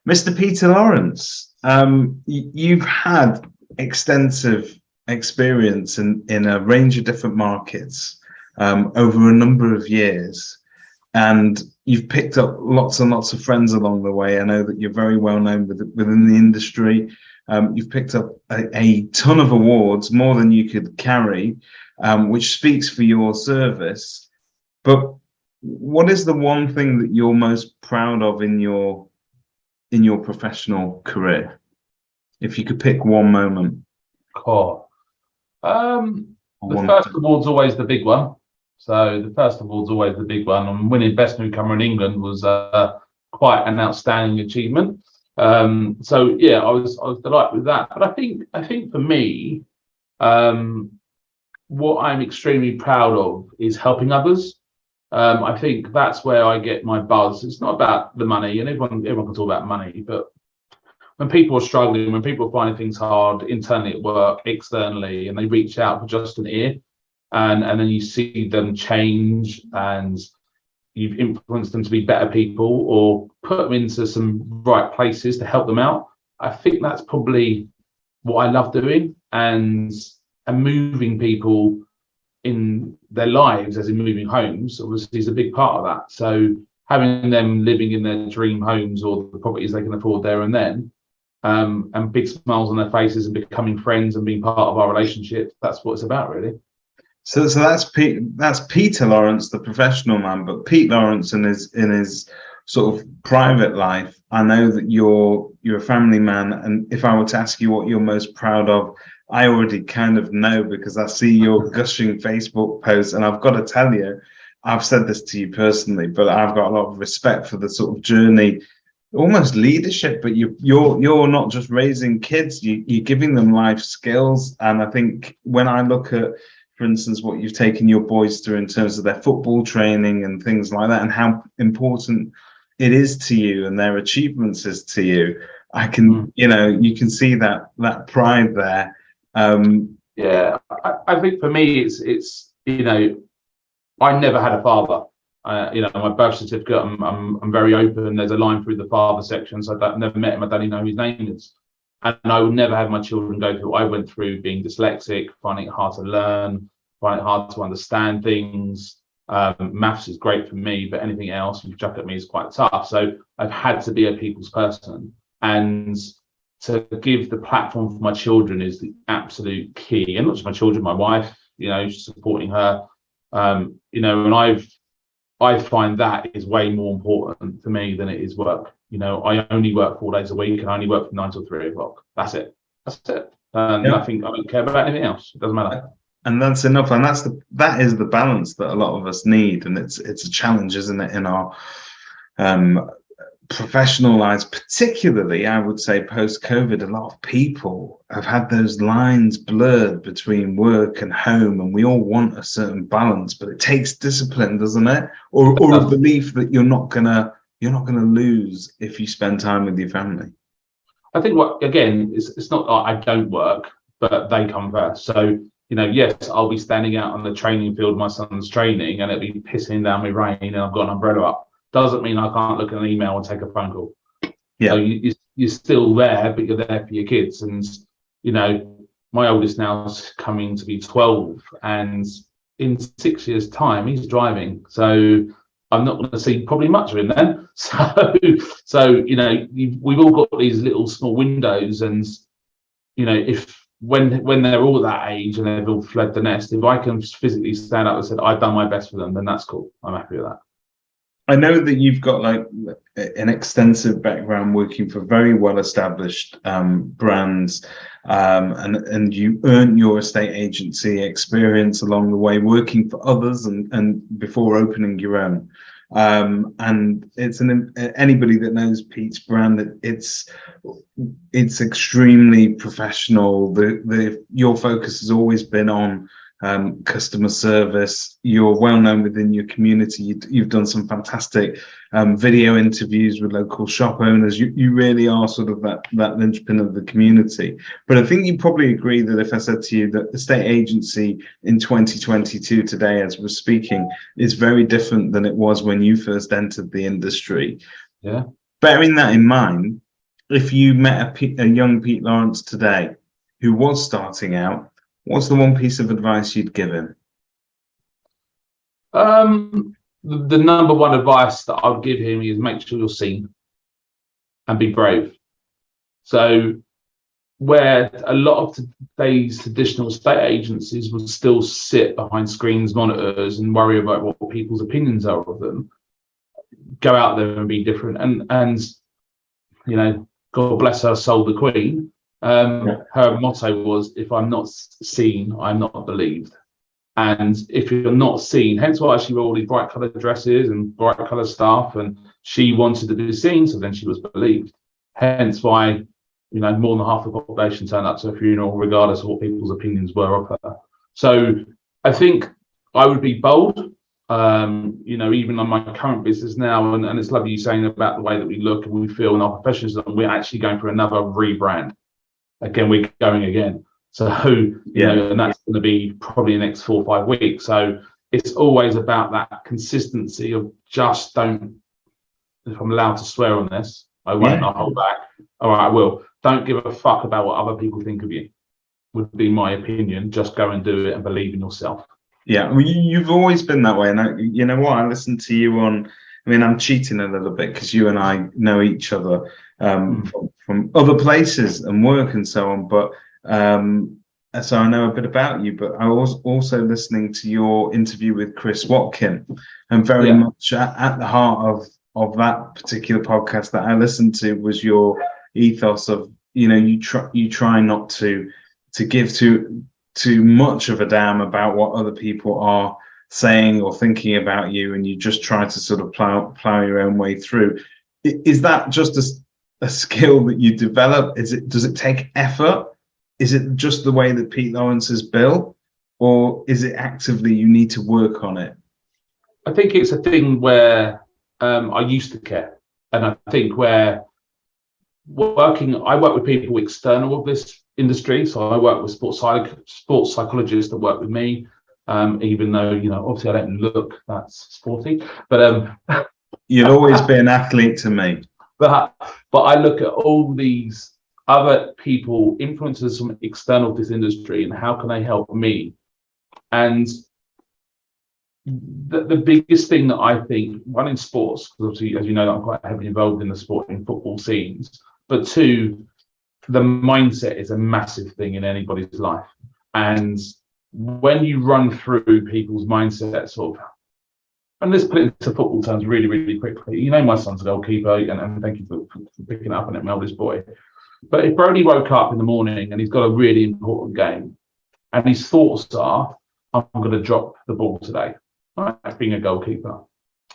Mr. Peter Lawrence, you've had extensive experience in a range of different markets over a number of years, and you've picked up lots and lots of friends along the way. I know that you're very well known within the industry. You've picked up a ton of awards, more than you could carry, which speaks for your service. But what is the one thing that you're most proud of in your professional career, if you could pick one moment? Cool. The first award's always the big one. So the first award's always the big one. And winning Best Newcomer in England was quite an outstanding achievement. So yeah, I was delighted with that. But I think for me, what I'm extremely proud of is helping others. I think that's where I get my buzz. It's not about the money, and everyone can talk about money, but when people are struggling, when people are finding things hard internally at work, externally, and they reach out for just an ear, and then you see them change, and you've influenced them to be better people or put them into some right places to help them out. I think that's probably what I love doing, and moving people in their lives, as in moving homes, obviously is a big part of that. So having them living in their dream homes or the properties they can afford there and then, and big smiles on their faces and becoming friends and being part of our relationship, that's what it's about, really. So that's Peter Lawrence, the professional man, but Pete Lawrence in his sort of private life. I know that you're a family man, and if I were to ask you what you're most proud of, I already kind of know, because I see your gushing Facebook posts, and I've got to tell you, I've said this to you personally, but I've got a lot of respect for the sort of journey, almost leadership. But you're not just raising kids; you're giving them life skills. And I think when I look at, for instance, what you've taken your boys through in terms of their football training and things like that, and how important it is to you and their achievements is to you, I can, you can see that pride there. Yeah, I think for me, it's I never had a father. My birth certificate, I'm very open. There's a line through the father section, so I've never met him. I don't even know who his name is. And I would never have my children go through what I went through, being dyslexic, finding it hard to learn, finding it hard to understand things. Maths is great for me, but anything else you chuck at me is quite tough. So I've had to be a people's person, and to give the platform for my children is the absolute key. And not just my children, my wife, supporting her, and I find that is way more important for me than it is work. I only work 4 days a week, and I only work from 9 till 3 o'clock. That's it. Nothing. I don't care about anything else. It doesn't matter. And that's enough. And that is the balance that a lot of us need. And it's a challenge, isn't it, in our professional lives, particularly, I would say, post-COVID. A lot of people have had those lines blurred between work and home, and we all want a certain balance, but it takes discipline, doesn't it? Or a belief that you're not gonna lose if you spend time with your family. I think it's not like I don't work, but they come first. So yes, I'll be standing out on the training field, my son's training, and it'll be pissing down with rain, and I've got an umbrella up. Doesn't mean I can't look at an email and take a phone call. Yeah, so you're still there, but you're there for your kids. And my oldest now is coming to be 12, and in 6 years' time, he's driving. So I'm not going to see probably much of him then. So we've all got these little small windows, and if when they're all that age and they've all fled the nest, if I can physically stand up and say I've done my best for them, then that's cool. I'm happy with that. I know that you've got like an extensive background working for very well-established brands, and you earned your estate agency experience along the way, working for others and before opening your own. And it's anybody that knows Pete's brand, it's extremely professional. Your focus has always been on customer service. You're well known within your community. You've done some fantastic video interviews with local shop owners. You really are sort of that linchpin of the community. But I think you probably agree that if I said to you that estate agency in 2022 today, as we're speaking, is very different than it was when you first entered the industry. Yeah. Bearing that in mind, if you met a young Pete Lawrence today who was starting out, what's the one piece of advice you'd give him? The number one advice that I would give him is make sure you're seen and be brave. So where a lot of today's traditional estate agencies would still sit behind screens, monitors, and worry about what people's opinions are of them, go out there and be different. And you know, God bless her soul, the Queen. Her motto was, "If I'm not seen, I'm not believed." And if you're not seen, hence why she wore all these bright coloured dresses and bright coloured stuff, and she wanted to be seen, so then she was believed. Hence why, you know, more than half the population turned up to a funeral, regardless of what people's opinions were of her. So I think I would be bold, you know, even on my current business now, and it's lovely you saying about the way that we look and we feel in our professionalism. We're actually going for another rebrand. Again, we're going again. So, you know, and that's going to be probably the next 4 or 5 weeks. So it's always about that consistency of just don't, if I'm allowed to swear on this, I won't, I'll hold back. All right, I will. Don't give a fuck about what other people think of you, would be my opinion. Just go and do it and believe in yourself. Yeah, well, you've always been that way. And you know what? I listened to you on, I mean, I'm cheating a little bit because you and I know each other from other places and work and so on. But so I know a bit about you. But I was also listening to your interview with Chris Watkin, and very much at the heart of that particular podcast that I listened to was your ethos of, you know, you try not to give too much of a damn about what other people are saying or thinking about you, and you just try to sort of plow your own way through. Is that just a skill that you develop? Does it take effort? Is it just the way that Pete Lawrence is built, or is it actively you need to work on it? I think it's a thing where I used to care, and I think where I work with people external of this industry. So I work with sports psychologists that work with me, even though, you know, obviously I don't look that sporty, but you'll always be an athlete to me. But I look at all these other people, influencers from external this industry, and how can they help me? And the biggest thing that I think, one, in sports, because obviously, as you know, I'm quite heavily involved in the sport in football scenes, but two, the mindset is a massive thing in anybody's life. And when you run through people's mindsets, sort of, and let's put it into football terms really, really quickly. You know, my son's a goalkeeper, and thank you for picking up on it, my eldest boy. But if Brody woke up in the morning and he's got a really important game, and his thoughts are, I'm going to drop the ball today, right, being a goalkeeper.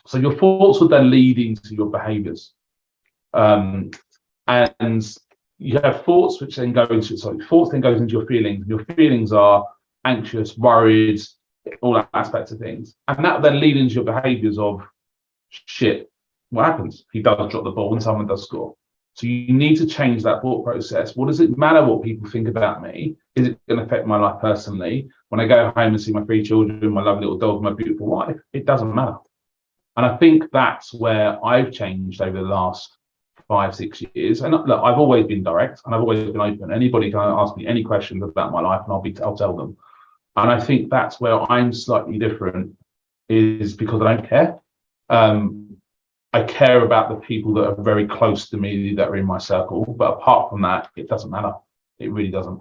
So your thoughts would then lead into your behaviours. And you have thoughts which then go into, thoughts then goes into your feelings. Your feelings are anxious, worried, all that aspects of things. And that then leads into your behaviours of, shit, what happens? He does drop the ball and someone does score. So you need to change that thought process. What does it matter what people think about me? Is it going to affect my life personally? When I go home and see my 3 children, my lovely little dog, my beautiful wife, it doesn't matter. And I think that's where I've changed over the last 5, 6 years. And look, I've always been direct and I've always been open. Anybody can ask me any questions about my life and I'll tell them. And I think that's where I'm slightly different, is because I don't care. I care about the people that are very close to me, that are in my circle. But apart from that, it doesn't matter. It really doesn't.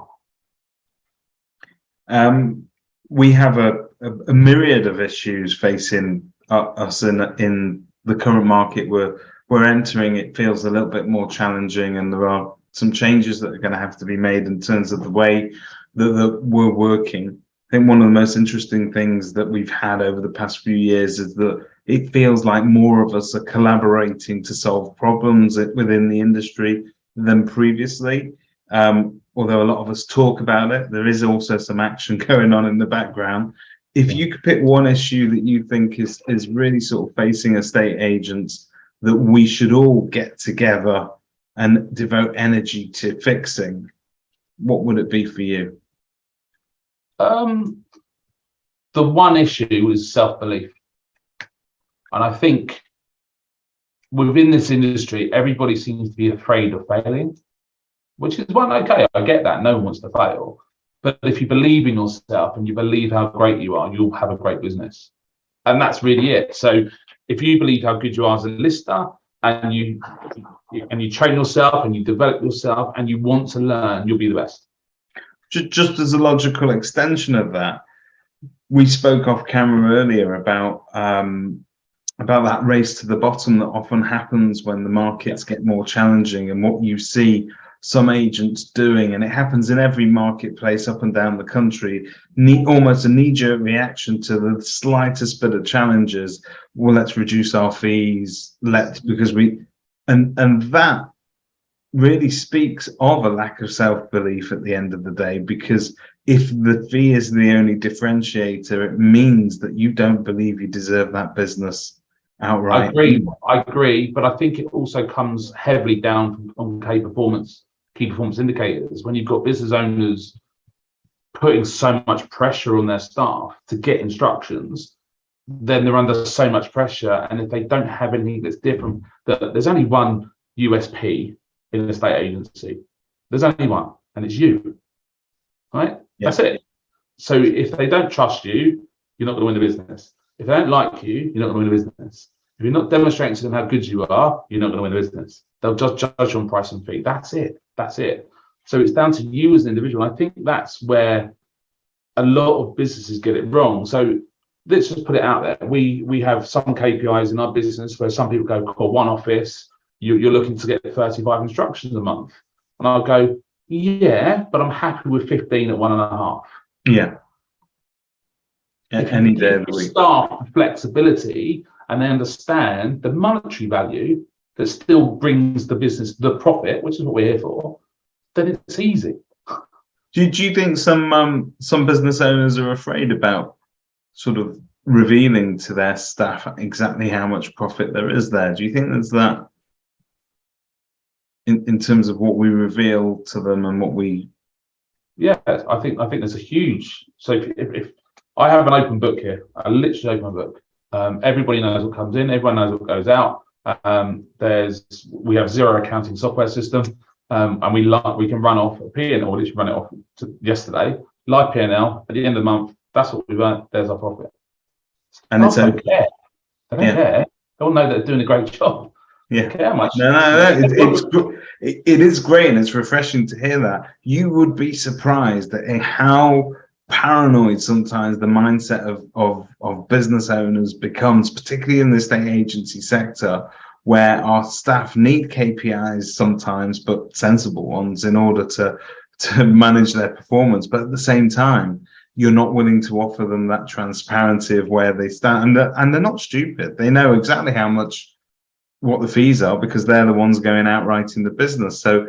We have a myriad of issues facing us in the current market we're entering. It feels a little bit more challenging, and there are some changes that are going to have to be made in terms of the way that we're working. I think one of the most interesting things that we've had over the past few years is that it feels like more of us are collaborating to solve problems within the industry than previously. Although a lot of us talk about it, there is also some action going on in the background. If you could pick one issue that you think is really sort of facing estate agents that we should all get together and devote energy to fixing, what would it be for you? The one issue is self-belief. And I think within this industry, everybody seems to be afraid of failing, which is one, okay, I get that. No one wants to fail. But if you believe in yourself and you believe how great you are, you'll have a great business. And that's really it. So if you believe how good you are as a lister, and you train yourself and you develop yourself and you want to learn, you'll be the best. Just as a logical extension of that, we spoke off camera earlier about that race to the bottom that often happens when the markets get more challenging, and what you see some agents doing, and it happens in every marketplace up and down the country, almost a knee-jerk reaction to the slightest bit of challenges. Well, let's reduce our fees, because that really speaks of a lack of self-belief at the end of the day, because if the fee is the only differentiator, it means that you don't believe you deserve that business outright. I agree, but I think it also comes heavily down on key performance indicators. When you've got business owners putting so much pressure on their staff to get instructions, then they're under so much pressure, and if they don't have anything that's different, there's only one USP in an estate agency. There's only one, and it's you, right? Yeah. That's it. So if they don't trust you, you're not going to win the business. If they don't like you, you're not going to win the business. If you're not demonstrating to them how good you are, you're not going to win the business. They'll just judge on price and fee. That's it. So it's down to you as an individual. I think that's where a lot of businesses get it wrong. So let's just put it out there. We have some KPIs in our business where some people go, call one office, you're looking to get 35 instructions a month. And I'll go, yeah, but I'm happy with 15 at 1.5. Yeah. Any day of the week. Staff flexibility, and they understand the monetary value that still brings the business the profit, which is what we're here for, then it's easy. Do you think some business owners are afraid about sort of revealing to their staff exactly how much profit there is there? Do you think there's that in terms of what we reveal to them and what we? Yeah, I think there's a huge. So if I have an open book here, I literally open my book. Everybody knows what comes in, everyone knows what goes out. We have zero accounting software system, and we can run off a P&L. We literally run it off to yesterday. Live P&L at the end of the month. That's what we've earned. There's our profit. And it's don't care. They don't care. They all know that they're doing a great job. Yeah. Don't care how much. No. It is great, and it's refreshing to hear that. You would be surprised at how paranoid sometimes the mindset of business owners becomes, particularly in the estate agency sector, where our staff need KPIs sometimes, but sensible ones, in order to manage their performance. But at the same time, you're not willing to offer them that transparency of where they stand, and they're not stupid. They know exactly what the fees are, because they're the ones going out writing the business. So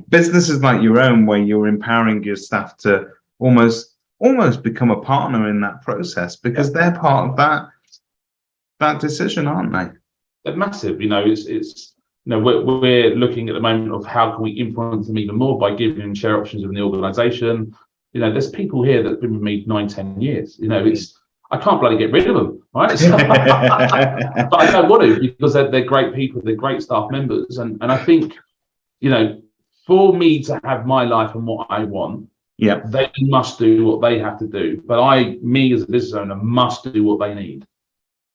businesses like your own, where you're empowering your staff to almost become a partner in that process, because they're part of that decision, aren't they? They're massive. It's we're looking at the moment of how can we influence them even more by giving them share options within the organisation. There's people here that have been with me 9-10 years. I can't bloody get rid of them, right? But I don't want to, because they're great people, they're great staff members, and I think, for me to have my life and what I want, yeah, they must do what they have to do. But me as a business owner must do what they need,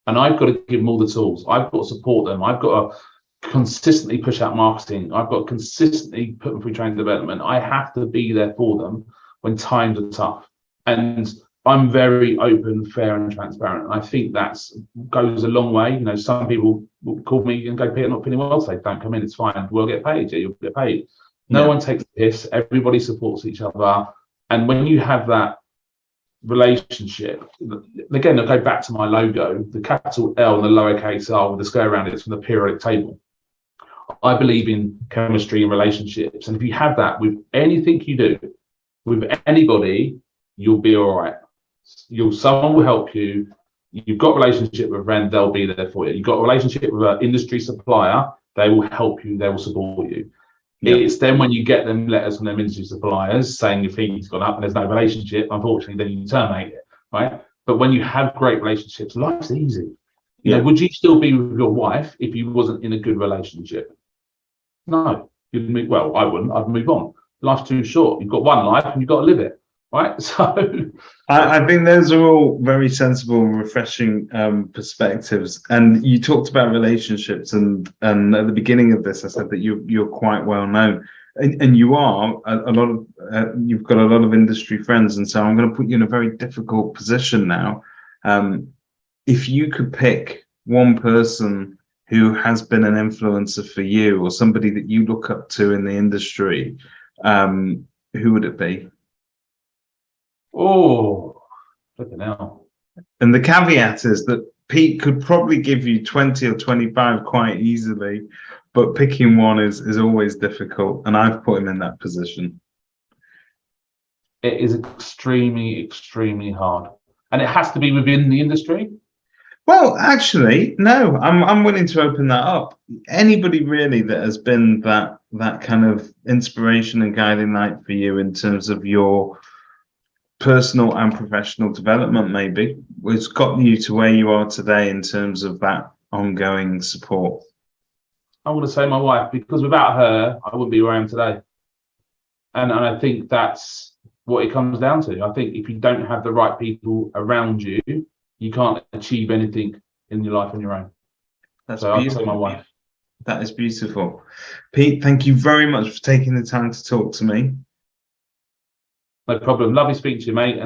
and I've got to give them all the tools. I've got to support them. I've got to consistently push out marketing. I've got to consistently put them through training development. I have to be there for them when times are tough, and I'm very open, fair, and transparent. And I think that goes a long way. Some people will call me and go, Peter, not feeling well today. Don't come in, it's fine. We'll get paid. Yeah, you'll get paid. No one takes the piss. Everybody supports each other. And when you have that relationship, again, I'll go back to my logo, the capital L and the lowercase r with the square around it from the periodic table. I believe in chemistry and relationships. And if you have that with anything you do, with anybody, you'll be all right. Someone will help you. You've got a relationship with a friend, they'll be there for you. You've got a relationship with an industry supplier, they will help you, they will support you. Yep. It's then when you get them letters from them industry suppliers saying your fee's gone up and there's no relationship, unfortunately, then you terminate it, right? But when you have great relationships, life's easy. You know, Yeah. would you still be with your wife if you wasn't in a good relationship? No, you'd move. Well, I wouldn't. I'd move on. Life's too short. You've got one life and you've got to live it, right? So, I think those are all very sensible and refreshing perspectives. And you talked about relationships, and at the beginning of this, I said that you're quite well known, and you are a lot of you've got a lot of industry friends, and so I'm going to put you in a very difficult position now. If you could pick one person who has been an influencer for you, or somebody that you look up to in the industry, who would it be? oh, flipping hell. And the caveat is that Pete could probably give you 20 or 25 quite easily, but picking one is always difficult, and I've put him in that position. It is extremely, extremely hard, and it has to be within the industry. Well, actually, no, I'm willing to open that up. Anybody really that has been that kind of inspiration and guiding light for you in terms of your personal and professional development, maybe, has got you to where you are today in terms of that ongoing support. I want to say my wife, because without her, I wouldn't be where I am today. And I think that's what it comes down to. I think if you don't have the right people around you, you can't achieve anything in your life on your own. That's so beautiful. I'd say my wife. That is beautiful. Pete, thank you very much for taking the time to talk to me. No problem. Lovely speaking to you, mate. And